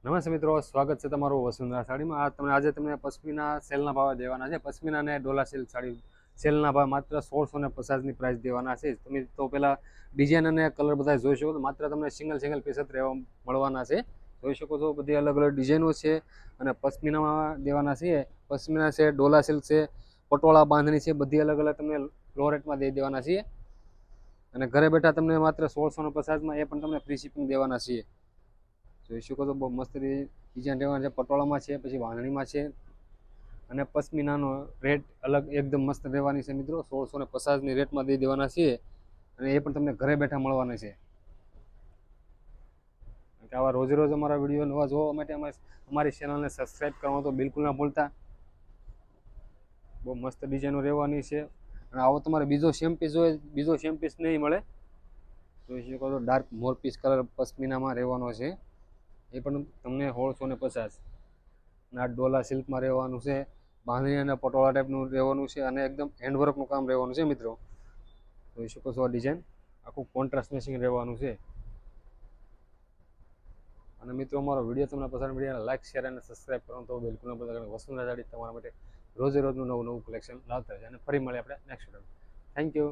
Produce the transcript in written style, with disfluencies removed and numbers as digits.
નમસ્તે મિત્રો, સ્વાગત છે તમારું વસુંધરા સાડીમાં. આજે તમને પશ્મિના સેલના ભાવ દેવાના છે. પશ્મિના અને ડોલા સિલ્ક સાડી સેલના ભાવ માત્ર 1650ની પ્રાઇસ દેવાના છે. તમે તો પહેલાં ડિઝાઇન અને કલર બધા જોઈ શકો તો માત્ર તમને સિંગલ પીસ જ રહેવા મળવાના છે. જોઈ શકો છો બધી અલગ અલગ ડિઝાઇનો છે અને પશ્મિનામાં દેવાના છે. પશ્મિના છે, ડોલા સિલ્ક છે, પટોળા બાંધણી છે, બધી અલગ અલગ તમને લો રેટમાં દઈ દેવાના છીએ. અને ઘરે બેઠા તમને માત્ર 1650માં એ પણ તમને ફ્રી શિપિંગ દેવાના છીએ. જોઈ શકો તો બહુ મસ્ત ડિઝાઇન રહેવાના છે. પટોળામાં છે, પછી વાંધણીમાં છે અને પશ્મિનાનો રેટ અલગ એકદમ મસ્ત રહેવાની છે મિત્રો. 1650ની રેટમાં દઈ દેવાના છીએ અને એ પણ તમને ઘરે બેઠા મળવાના છે. આવા રોજ અમારા વિડીયો નવા જોવા માટે અમારી ચેનલને સબસ્ક્રાઈબ કરવાનું તો બિલકુલ ના ભૂલતા. બહુ મસ્ત ડિઝાઇનો રહેવાની છે. અને આવો તમારે બીજો સેમ પીસ નહીં મળે. જોઈ શકો તો ડાર્ક મોર પીસ કલર પશ્મિનામાં રહેવાનો છે. એ પણ તમને 1650. આ ડોલા સિલ્કમાં રહેવાનું છે. બાંધણી અને પટોળા ટાઈપનું રહેવાનું છે અને એકદમ હેન્ડવર્કનું કામ રહેવાનું છે મિત્રો. જોઈ શકો છો આ ડિઝાઇન આખું કોન્ટ્રાસ્ટ મેચિંગ રહેવાનું છે. અને મિત્રો, અમારો વિડીયો તમને પસંદ પડે લાઈક, શેર અને સબસ્ક્રાઈબ કરવાનું તો બિલકુલ ન ભૂલતા. વસુંધરા સાડી તમારા માટે રોજનું નવું કલેક્શન લાવતા રહે છે. અને ફરી મળીએ આપણે નેક્સ્ટ વિડીયો. Thank you.